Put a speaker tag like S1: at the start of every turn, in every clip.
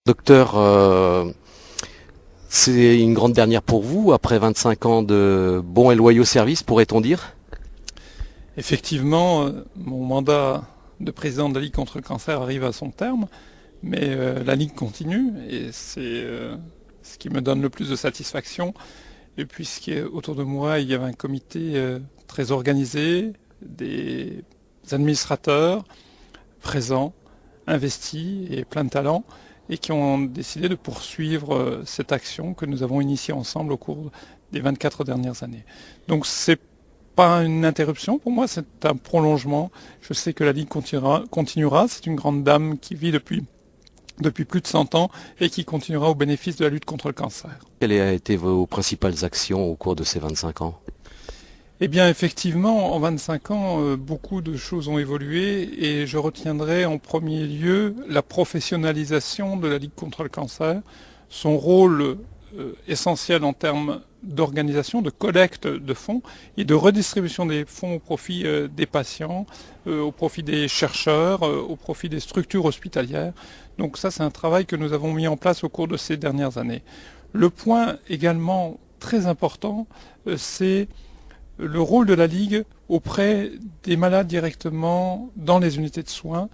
S1: Docteur, c'est une grande dernière pour vous, après 25 ans de bons et loyaux services, pourrait-on dire?
S2: Effectivement, mon mandat de président de la Ligue contre le cancer arrive à son terme, mais la Ligue continue et c'est ce qui me donne le plus de satisfaction. Et puis autour de moi, il y avait un comité très organisé, des administrateurs présents, investis et plein de talent, et qui ont décidé de poursuivre cette action que nous avons initiée ensemble au cours des 24 dernières années. Donc c'est pas une interruption pour moi, c'est un prolongement. Je sais que la Ligue continuera. C'est une grande dame qui vit depuis plus de 100 ans et qui continuera au bénéfice de la lutte contre le cancer.
S1: Quelles ont été vos principales actions au cours de ces 25 ans?
S2: Eh bien, effectivement, en 25 ans, beaucoup de choses ont évolué et je retiendrai en premier lieu la professionnalisation de la Ligue contre le cancer, son rôle essentiel en termes d'organisation, de collecte de fonds et de redistribution des fonds au profit des patients, au profit des chercheurs, au profit des structures hospitalières. Donc ça, c'est un travail que nous avons mis en place au cours de ces dernières années. Le point également très important, c'est le rôle de la Ligue auprès des malades directement dans les unités de soins,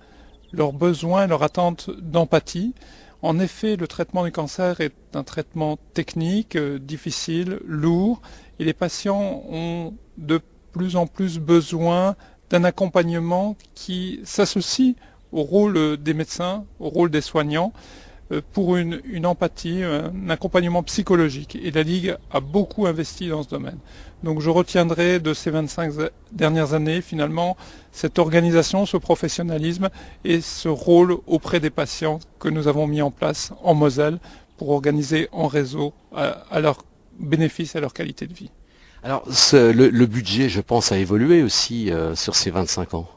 S2: leurs besoins, leur attente d'empathie. En effet, le traitement du cancer est un traitement technique, difficile, lourd, et les patients ont de plus en plus besoin d'un accompagnement qui s'associe au rôle des médecins, au rôle des soignants, pour une empathie, un accompagnement psychologique. Et la Ligue a beaucoup investi dans ce domaine. Donc je retiendrai de ces 25 dernières années, finalement, cette organisation, ce professionnalisme et ce rôle auprès des patients que nous avons mis en place en Moselle pour organiser en réseau à leur bénéfice et à leur qualité de vie.
S1: Alors, le budget, je pense, a évolué aussi sur ces 25 ans.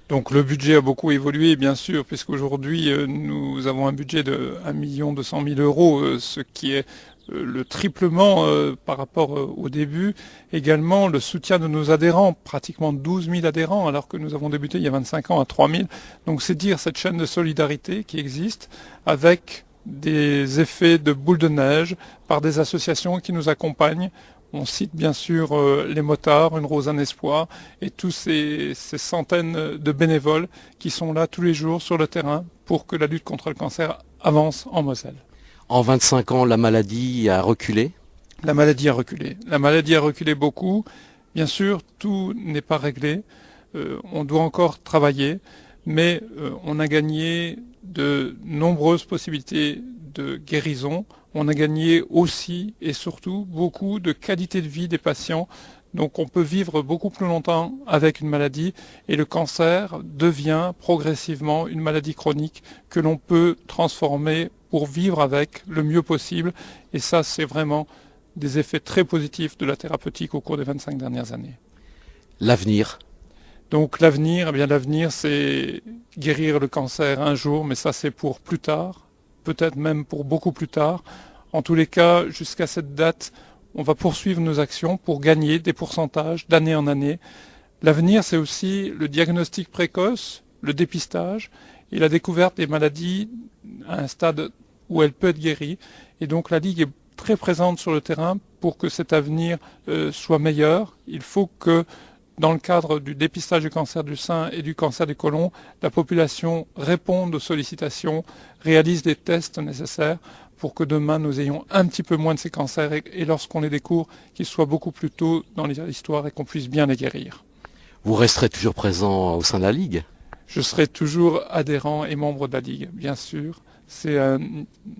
S2: Donc le budget a beaucoup évolué, bien sûr, puisqu'aujourd'hui nous avons un budget de 1 200 000 euros, ce qui est le triplement par rapport au début. Également le soutien de nos adhérents, pratiquement 12 000 adhérents, alors que nous avons débuté il y a 25 ans à 3 000. Donc c'est dire cette chaîne de solidarité qui existe avec des effets de boule de neige par des associations qui nous accompagnent. On cite bien sûr les motards, Une Rose, un Espoir, et tous ces centaines de bénévoles qui sont là tous les jours sur le terrain pour que la lutte contre le cancer avance en Moselle.
S1: En 25 ans, la maladie a reculé.
S2: La maladie a reculé. La maladie a reculé beaucoup. Bien sûr, tout n'est pas réglé. On doit encore travailler, mais on a gagné de nombreuses possibilités de guérison. On a gagné aussi et surtout beaucoup de qualité de vie des patients. Donc on peut vivre beaucoup plus longtemps avec une maladie et le cancer devient progressivement une maladie chronique que l'on peut transformer pour vivre avec le mieux possible. Et ça, c'est vraiment des effets très positifs de la thérapeutique au cours des 25 dernières années.
S1: L'avenir.
S2: Donc l'avenir, eh bien l'avenir, c'est guérir le cancer un jour, mais ça c'est pour plus tard, peut-être même pour beaucoup plus tard. En tous les cas, jusqu'à cette date, on va poursuivre nos actions pour gagner des pourcentages d'année en année. L'avenir, c'est aussi le diagnostic précoce, le dépistage et la découverte des maladies à un stade où elle peut être guérie. Et donc la Ligue est très présente sur le terrain pour que cet avenir soit meilleur. Il faut que dans le cadre du dépistage du cancer du sein et du cancer du côlon, la population réponde aux sollicitations, réalise les tests nécessaires pour que demain nous ayons un petit peu moins de ces cancers et lorsqu'on les découvre, qu'ils soient beaucoup plus tôt dans l'histoire et qu'on puisse bien les guérir.
S1: Vous resterez toujours présent au sein de la Ligue?
S2: Je serai toujours adhérent et membre de la Ligue, bien sûr. C'est un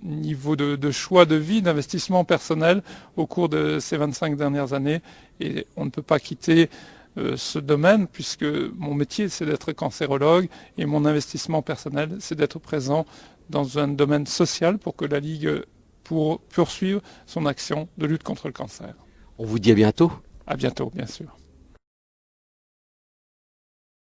S2: niveau de choix de vie, d'investissement personnel au cours de ces 25 dernières années et on ne peut pas quitter ce domaine puisque mon métier c'est d'être cancérologue et mon investissement personnel c'est d'être présent dans un domaine social pour que la Ligue poursuive son action de lutte contre le cancer.
S1: On vous dit à bientôt.
S2: À bientôt, bien sûr.